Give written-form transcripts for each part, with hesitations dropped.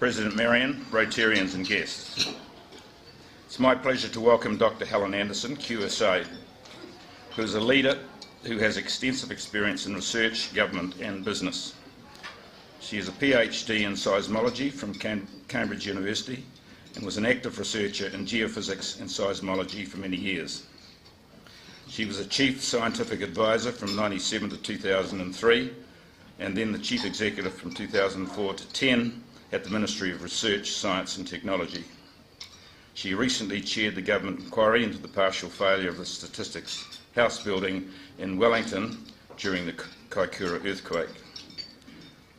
President Marion, Rotarians and guests. It's my pleasure to welcome Dr. Helen Anderson, QSA, who is a leader who has extensive experience in research, government and business. She is a PhD in seismology from Cambridge University and was an active researcher in geophysics and seismology for many years. She was a Chief Scientific Advisor from 1997 to 2003 and then the Chief Executive from 2004 to 10 at the Ministry of Research, Science and Technology. She recently chaired the government inquiry into the partial failure of the Statistics House building in Wellington during the Kaikoura earthquake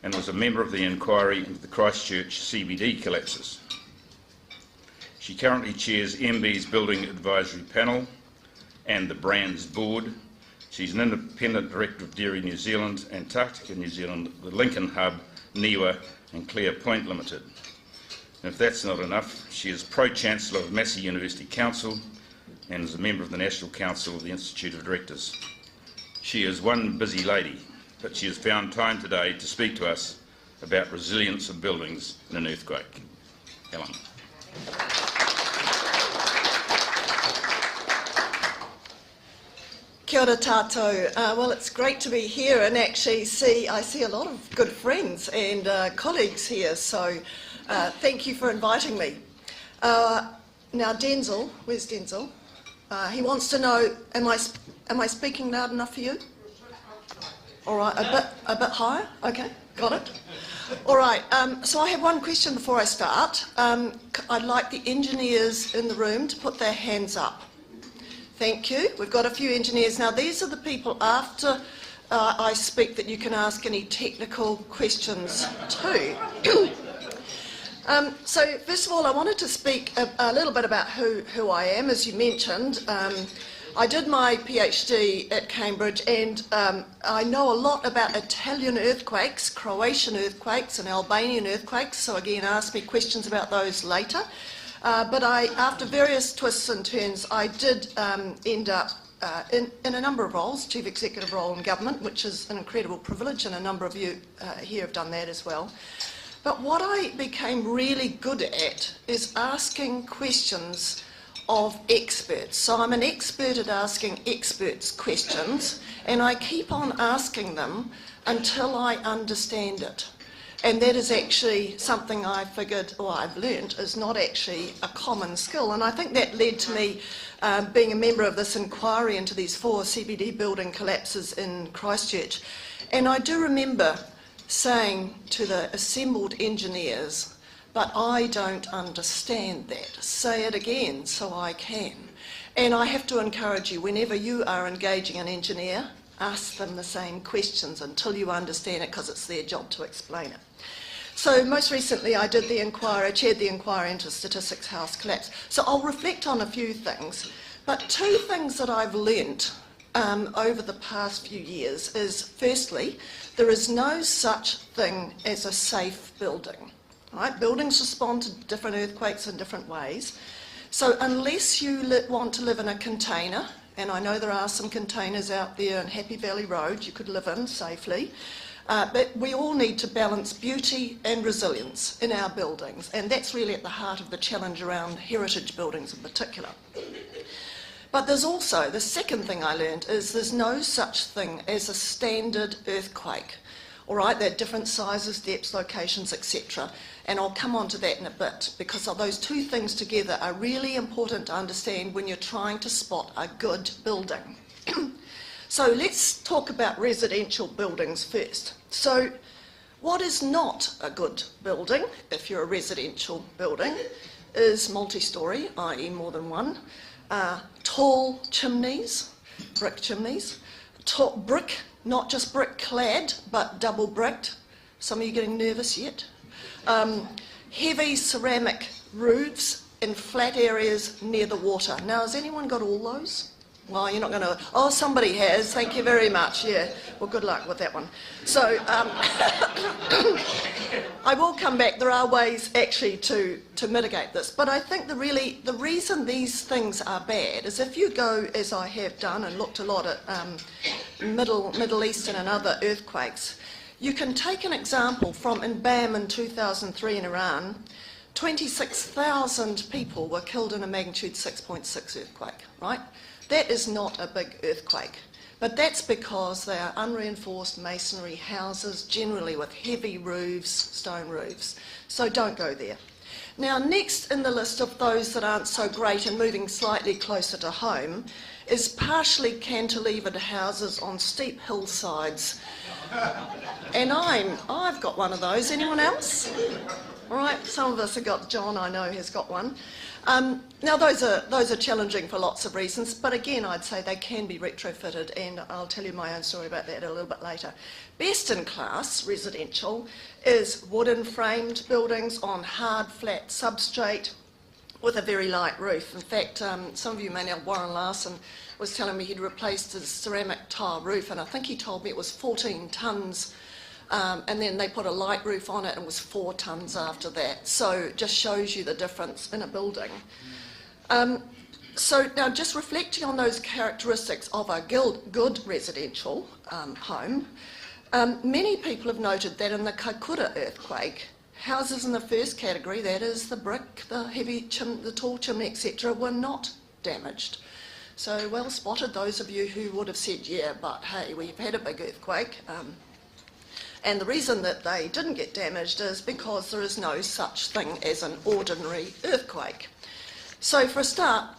and was a member of the inquiry into the Christchurch CBD collapses. She currently chairs MB's Building Advisory Panel and the Branz board. She's an independent director of Dairy New Zealand, Antarctica New Zealand, the Lincoln Hub, NIWA and Clear Point Limited. And if that's not enough, she is Pro-Chancellor of Massey University Council and is a member of the National Council of the Institute of Directors. She is one busy lady, but she has found time today to speak to us about resilience of buildings in an earthquake. Helen. Kia ora tātou. Well, it's great to be here and actually I see a lot of good friends and colleagues here, so thank you for inviting me. Now Denzel, where's Denzel? He wants to know, am I speaking loud enough for you? All right, a bit higher? Okay, got it. All right, so I have one question before I start. I'd like the engineers in the room to put their hands up. Thank you. We've got a few engineers. Now, these are the people after I speak that you can ask any technical questions to. So, first of all, I wanted to speak a little bit about who I am. As you mentioned, I did my PhD at Cambridge and I know a lot about Italian earthquakes, Croatian earthquakes and Albanian earthquakes, so again, ask me questions about those later. But after various twists and turns, I did end up in a number of roles, Chief Executive role in government, which is an incredible privilege, and a number of you here have done that as well. But what I became really good at is asking questions of experts. So I'm an expert at asking experts questions, and I keep on asking them until I understand it. And that is actually something I figured, or I've learned, is not actually a common skill. And I think that led to me being a member of this inquiry into these 4 CBD building collapses in Christchurch. And I do remember saying to the assembled engineers, but I don't understand that. Say it again so I can. And I have to encourage you, whenever you are engaging an engineer, ask them the same questions until you understand it, because it's their job to explain it. So most recently I did the inquiry, I chaired the inquiry into Statistics House collapse. So I'll reflect on a few things, but 2 things that I've learnt over the past few years is, firstly, there is no such thing as a safe building. Right? Buildings respond to different earthquakes in different ways. So unless you want to live in a container, and I know there are some containers out there in Happy Valley Road you could live in safely, but we all need to balance beauty and resilience in our buildings, and that's really at the heart of the challenge around heritage buildings in particular. But there's also, the second thing I learned is there's no such thing as a standard earthquake. All right, they're different sizes, depths, locations, etc. And I'll come on to that in a bit, because those 2 things together are really important to understand when you're trying to spot a good building. So let's talk about residential buildings first. So what is not a good building, if you're a residential building, is multi-storey, i.e. more than one, tall chimneys, brick chimneys, brick, not just brick clad, but double bricked. Some of you getting nervous yet? Heavy ceramic roofs in flat areas near the water. Now, has anyone got all those? Well, you're not going to... Oh, somebody has. Thank you very much. Yeah. Well, good luck with that one. So, I will come back. There are ways, actually, to mitigate this. But I think the reason these things are bad is if you go, as I have done, and looked a lot at Middle Eastern and other earthquakes, You can take an example from in Bam in 2003 in Iran. 26,000 people were killed in a magnitude 6.6 earthquake, right? That is not a big earthquake, but that's because they are unreinforced masonry houses, generally with heavy roofs, stone roofs. So don't go there. Now, next in the list of those that aren't so great and moving slightly closer to home is partially cantilevered houses on steep hillsides. And I've got one of those. Anyone else? All right, some of us have got, John I know has got one. Now those are challenging for lots of reasons, but again I'd say they can be retrofitted, and I'll tell you my own story about that a little bit later. Best in class residential is wooden framed buildings on hard flat substrate with a very light roof. In fact, some of you may know Warren Larson was telling me he'd replaced his ceramic tile roof, and I think he told me it was 14 tonnes. And then they put a light roof on it and it was 4 tonnes after that. So it just shows you the difference in a building. So now just reflecting on those characteristics of a good residential home, many people have noted that in the Kaikoura earthquake, houses in the first category, that is the brick, the heavy the tall chimney, etc., were not damaged. So well spotted, those of you who would have said, yeah, but hey, we've had a big earthquake. And the reason that they didn't get damaged is because there is no such thing as an ordinary earthquake. So for a start,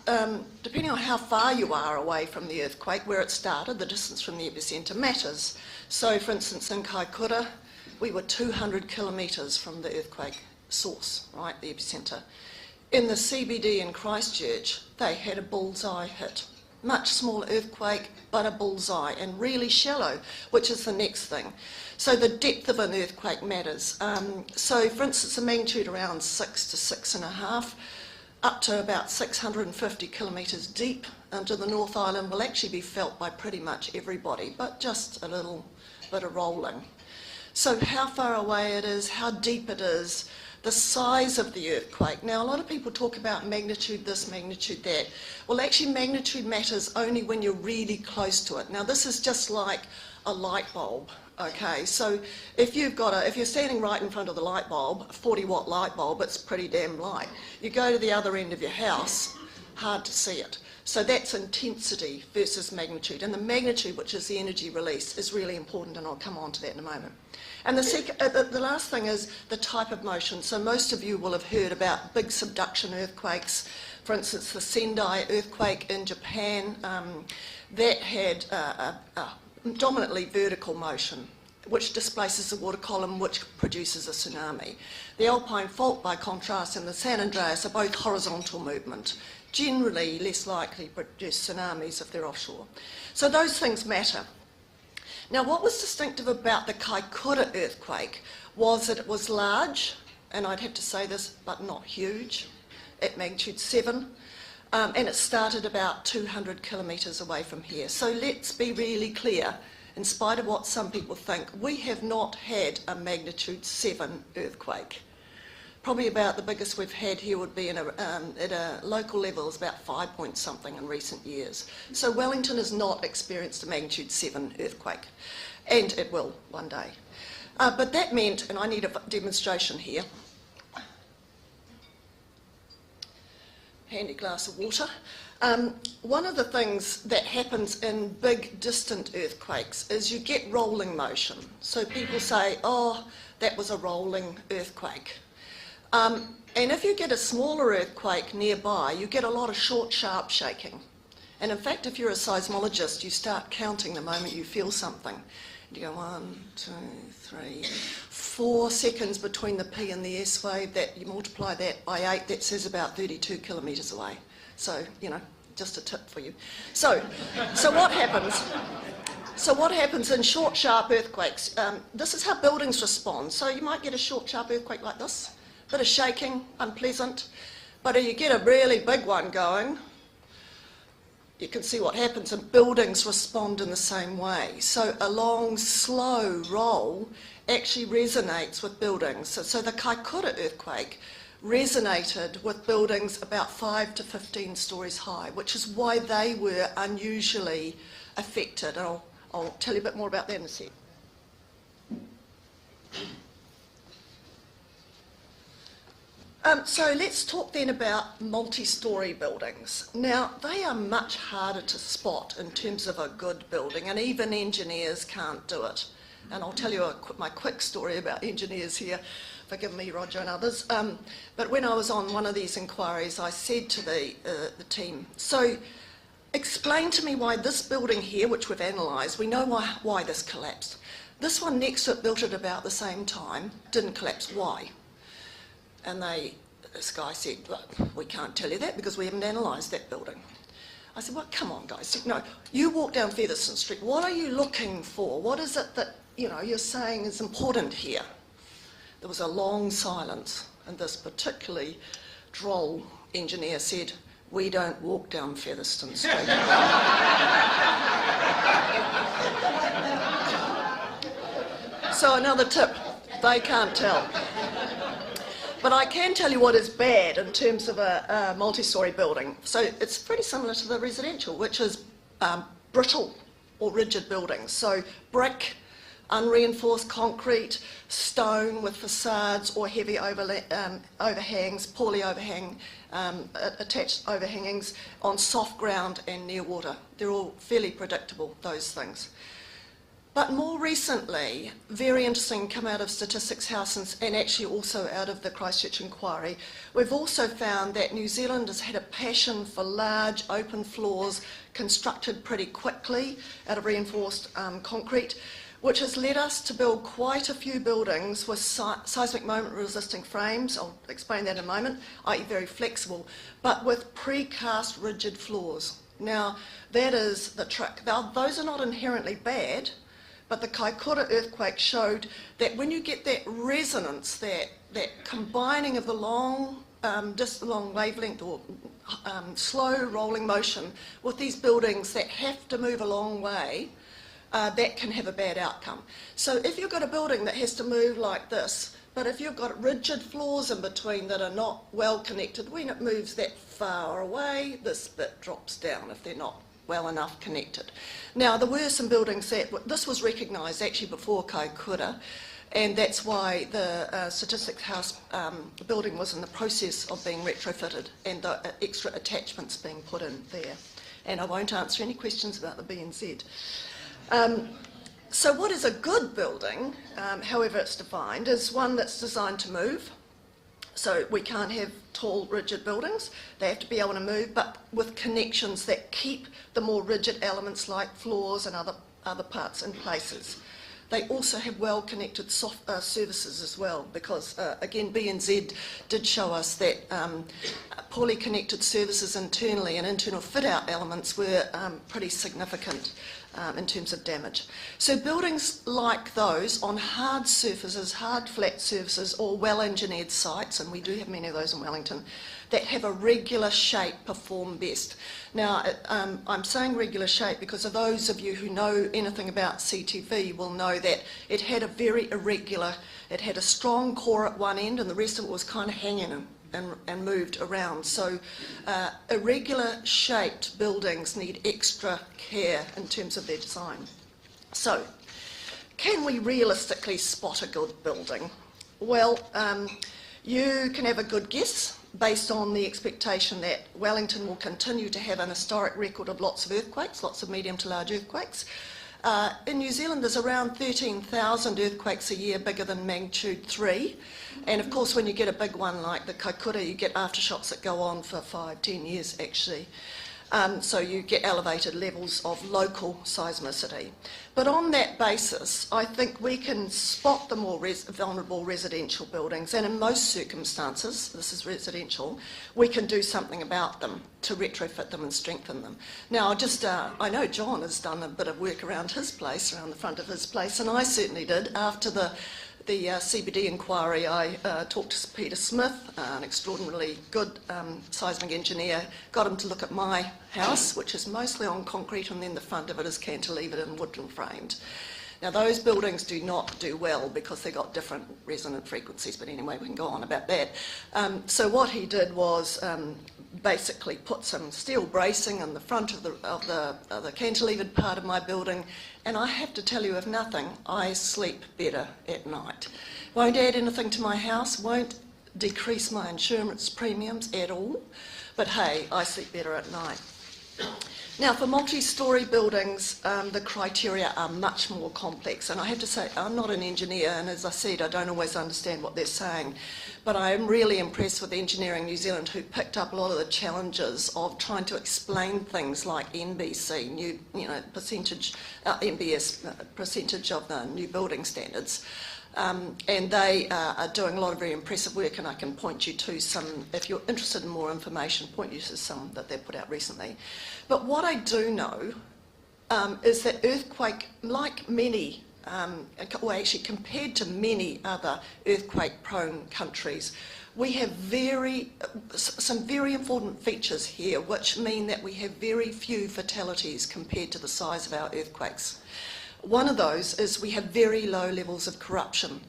depending on how far you are away from the earthquake, where it started, the distance from the epicentre matters. So for instance, in Kaikoura, we were 200 kilometres from the earthquake source, right, the epicentre. In the CBD in Christchurch, they had a bullseye hit. Much smaller earthquake, but a bullseye, and really shallow, which is the next thing. So the depth of an earthquake matters. So for instance, a magnitude around 6 to 6.5, up to about 650 kilometres deep into the North Island will actually be felt by pretty much everybody, but just a little bit of rolling. So how far away it is, how deep it is, the size of the earthquake. Now, a lot of people talk about magnitude this, magnitude that. Well, actually, magnitude matters only when you're really close to it. Now, this is just like a light bulb, okay? So if you're standing right in front of the light bulb, a 40-watt light bulb, it's pretty damn light. You go to the other end of your house, hard to see it. So that's intensity versus magnitude. And the magnitude, which is the energy release, is really important, and I'll come on to that in a moment. And the last thing is the type of motion. So most of you will have heard about big subduction earthquakes. For instance, the Sendai earthquake in Japan, that had a dominantly vertical motion, which displaces the water column, which produces a tsunami. The Alpine Fault, by contrast, and the San Andreas are both horizontal movement, generally less likely to produce tsunamis if they're offshore. So those things matter. Now, what was distinctive about the Kaikoura earthquake was that it was large, and I'd have to say this, but not huge, at magnitude 7, and it started about 200 kilometres away from here. So let's be really clear, in spite of what some people think, we have not had a magnitude 7 earthquake. Probably about the biggest we've had here would be at a local level is about 5 point something in recent years. So Wellington has not experienced a magnitude 7 earthquake, and it will one day. But that meant, and I need a demonstration here, handy glass of water. One of the things that happens in big distant earthquakes is you get rolling motion. So people say, oh, that was a rolling earthquake. And if you get a smaller earthquake nearby, you get a lot of short, sharp shaking. And in fact, if you're a seismologist, you start counting the moment you feel something. You go 1, 2, 3, 4 seconds between the P and the S wave. That you multiply that by 8, that says about 32 kilometres away. So, you know, just a tip for you. So what happens? So what happens in short, sharp earthquakes? This is how buildings respond. So you might get a short, sharp earthquake like this. Bit of shaking, unpleasant, but if you get a really big one going, you can see what happens, and buildings respond in the same way. So a long, slow roll actually resonates with buildings. So the Kaikoura earthquake resonated with buildings about 5 to 15 stories high, which is why they were unusually affected. And I'll tell you a bit more about that in a sec. So let's talk then about multi-storey buildings. Now, they are much harder to spot in terms of a good building, and even engineers can't do it. And I'll tell you my quick story about engineers here. Forgive me, Roger and others. But when I was on one of these inquiries, I said to the team, so explain to me why this building here, which we've analysed, we know why this collapsed. This one next to it, built at about the same time, didn't collapse. Why? And this guy said, well, we can't tell you that because we haven't analysed that building. I said, well, come on, guys. No, you walk down Featherston Street. What are you looking for? What is it that you're saying is important here? There was a long silence, and this particularly droll engineer said, we don't walk down Featherston Street. So another tip, they can't tell. But I can tell you what is bad in terms of a multi-storey building. So it's pretty similar to the residential, which is brittle or rigid buildings. So brick, unreinforced concrete, stone with facades or heavy overhangs, poorly attached overhangings on soft ground and near water. They're all fairly predictable, those things. But more recently, very interesting come out of Statistics House and actually also out of the Christchurch inquiry, we've also found that New Zealand has had a passion for large open floors constructed pretty quickly out of reinforced concrete, which has led us to build quite a few buildings with seismic moment resisting frames. I'll explain that in a moment, i.e. very flexible, but with precast rigid floors. Now, that is the trick. Now, those are not inherently bad, but the Kaikoura earthquake showed that when you get that resonance, that combining of the long wavelength or slow rolling motion with these buildings that have to move a long way, that can have a bad outcome. So if you've got a building that has to move like this, but if you've got rigid floors in between that are not well connected, when it moves that far away, this bit drops down if they're not well enough connected. Now, there were some buildings that, this was recognised actually before Kaikoura, and that's why the Statistics House building was in the process of being retrofitted and the extra attachments being put in there. And I won't answer any questions about the BNZ. So what is a good building, however it's defined, is one that's designed to move. So we can't have tall, rigid buildings. They have to be able to move, but with connections that keep the more rigid elements like floors and other parts in places. They also have well-connected services as well, because, again, BNZ did show us that poorly connected services internally and internal fit-out elements were pretty significant in terms of damage. So buildings like those on hard surfaces, hard flat surfaces, or well-engineered sites, and we do have many of those in Wellington, that have a regular shape perform best. Now, I'm saying regular shape because of those of you who know anything about CTV will know that it had a very irregular, it had a strong core at one end and the rest of it was kind of hanging and moved around. So irregular shaped buildings need extra care in terms of their design. So, can we realistically spot a good building? Well, you can have a good guess based on the expectation that Wellington will continue to have an historic record of lots of earthquakes, lots of medium to large earthquakes. In New Zealand there's around 13,000 earthquakes a year bigger than magnitude 3, and of course when you get a big one like the Kaikoura you get aftershocks that go on for 5-10 years actually. So you get elevated levels of local seismicity. But on that basis, I think we can spot the more vulnerable residential buildings, and in most circumstances, this is residential, we can do something about them to retrofit them and strengthen them. Now, I know John has done a bit of work around his place, around the front of his place, and I certainly did. After the CBD inquiry, I talked to Peter Smith, an extraordinarily good seismic engineer, got him to look at my house, which is mostly on concrete, and then the front of it is cantilevered and woodland framed. Now, those buildings do not do well because they've got different resonant frequencies, but anyway, we can go on about that. So what he did was basically put some steel bracing in the front of the cantilevered part of my building, and I have to tell you, if nothing, I sleep better at night. Won't add anything to my house, won't decrease my insurance premiums at all, but hey, I sleep better at night. Now, for multi-storey buildings, the criteria are much more complex, and I have to say, I'm not an engineer, and as I said, I don't always understand what they're saying, but I am really impressed with Engineering New Zealand, who picked up a lot of the challenges of trying to explain things like NBC, NBS, percentage of the new building standards. And they are doing a lot of very impressive work, and I can point you to some, if you're interested in more information, point you to some that they've put out recently. But what I do know is that earthquake, like many, or actually compared to many other earthquake-prone countries, we have some very important features here, which mean that we have very few fatalities compared to the size of our earthquakes. One of those is we have very low levels of corruption.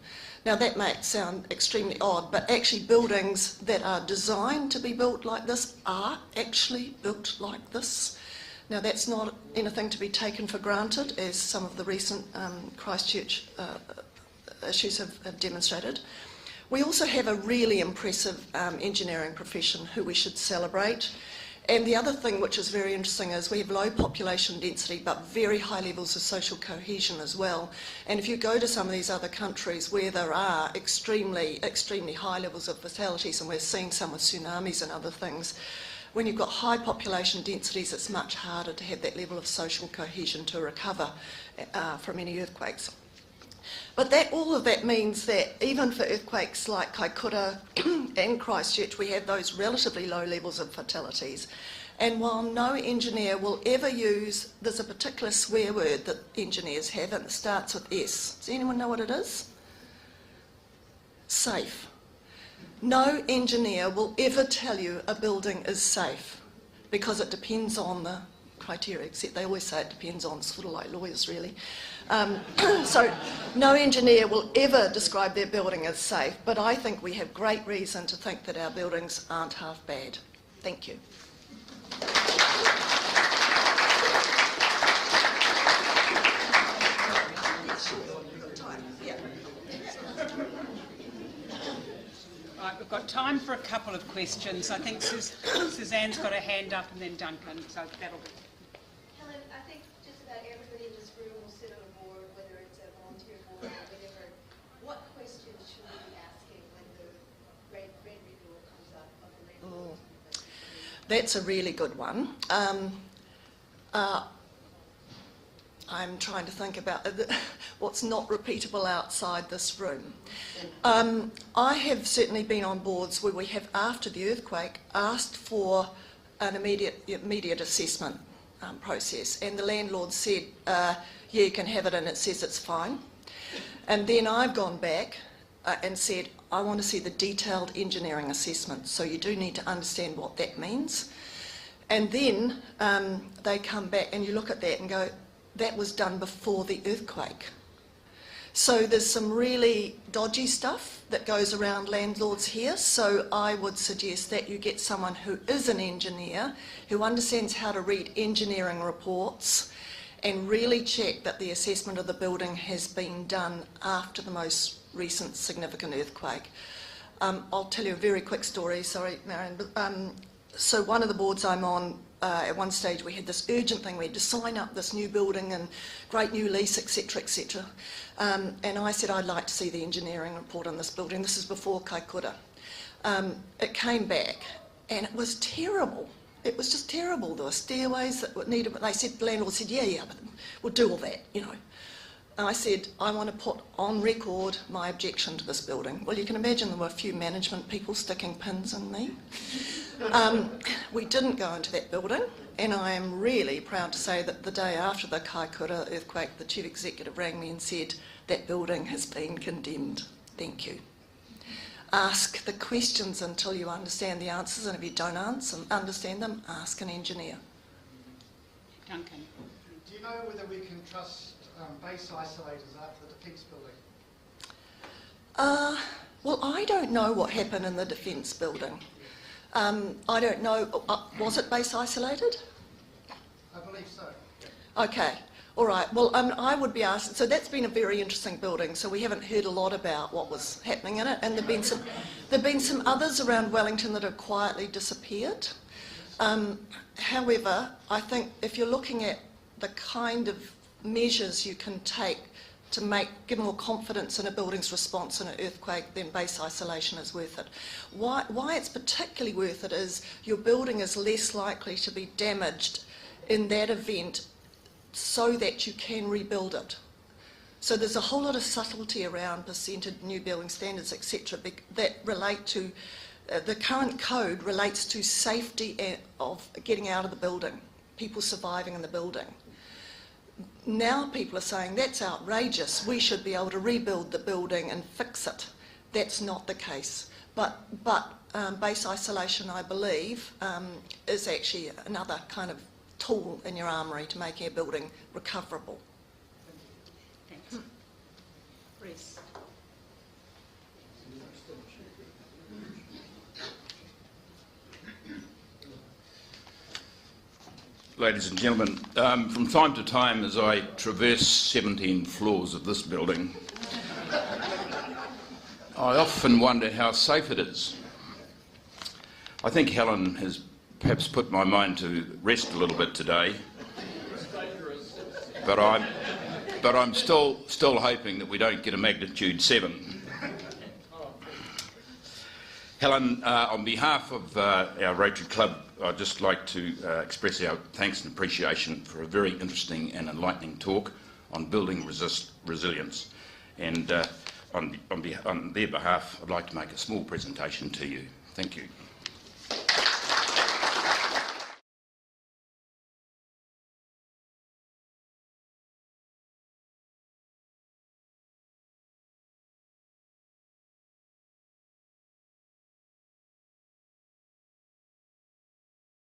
Now that might sound extremely odd, but actually buildings that are designed to be built like this are actually built like this. Now that's not anything to be taken for granted, as some of the recent Christchurch issues have demonstrated. We also have a really impressive engineering profession who we should celebrate. And the other thing which is very interesting is we have low population density but very high levels of social cohesion as well. And if you go to some of these other countries where there are extremely high levels of fatalities, and we're seeing some with tsunamis and other things, when you've got high population densities, it's much harder to have that level of social cohesion to recover from any earthquakes. But all of that means that even for earthquakes like Kaikoura and Christchurch, we have those relatively low levels of fatalities. And while no engineer will ever use, there's a particular swear word that engineers have, and it starts with S. Does anyone know what it is? Safe. No engineer will ever tell you a building is safe, because it depends on the criteria, except they always say it depends on, sort of like lawyers really. So no engineer will ever describe their building as safe, but I think we have great reason to think that our buildings aren't half bad. Thank you. Right, we've got time for a couple of questions. I think Suzanne's got her hand up, and then Duncan, so that'll be... Helen, I think just about everybody in this room will sit on a board, whether it's a volunteer board or whatever. What questions should we be asking when the rent renewal comes up of the landlord? That's a really good one. I'm trying to think about what's not repeatable outside this room. I have certainly been on boards where we have, after the earthquake, asked for an immediate assessment process, and the landlord said, yeah, you can have it, and it says it's fine. And then I've gone back and said, I want to see the detailed engineering assessment, so you do need to understand what that means. And then they come back and you look at that and go, that was done before the earthquake. So there's some really dodgy stuff that goes around landlords here, so I would suggest that you get someone who is an engineer, who understands how to read engineering reports, and really check that the assessment of the building has been done after the most recent significant earthquake. I'll tell you a very quick story, sorry Marion, but, so one of the boards I'm on, at one stage we had this urgent thing, we had to sign up this new building and great new lease, etc, etc. And I said I'd like to see the engineering report on this building. This is before Kaikoura. It came back and it was terrible. It was just terrible. There were stairways that needed, they said, the landlord said, yeah, but we'll do all that, you know. And I said, I want to put on record my objection to this building. Well, you can imagine there were a few management people sticking pins in me. We didn't go into that building, and I am really proud to say that the day after the Kaikoura earthquake, the chief executive rang me and said, that building has been condemned. Thank you. Ask the questions until you understand the answers, and if you don't understand them, ask an engineer. Duncan. Do you know whether we can trust base isolators after the defence building? Well, I don't know what happened in the defence building. I don't know, was it base isolated? I believe so. Okay, all right. Well, I would be asked, so that's been a very interesting building, so we haven't heard a lot about what was happening in it, and there've been some others around Wellington that have quietly disappeared. However, I think if you're looking at the kind of measures you can take to give more confidence in a building's response in an earthquake, then base isolation is worth it. Why it's particularly worth it is your building is less likely to be damaged in that event so that you can rebuild it. So there's a whole lot of subtlety around percentage new building standards, etc., that relate to, the current code relates to safety of getting out of the building, people surviving in the building. Now people are saying that's outrageous, we should be able to rebuild the building and fix it. That's not the case. But base isolation, I believe, is actually another kind of tool in your armoury to make your building recoverable. Thanks. Reece. Ladies and gentlemen, from time to time as I traverse 17 floors of this building, I often wonder how safe it is. I think Helen has perhaps put my mind to rest a little bit today, but I'm still hoping that we don't get a magnitude 7. Helen, on behalf of our Rotary Club, I'd just like to express our thanks and appreciation for a very interesting and enlightening talk on building resilience. And on their behalf, I'd like to make a small presentation to you. Thank you.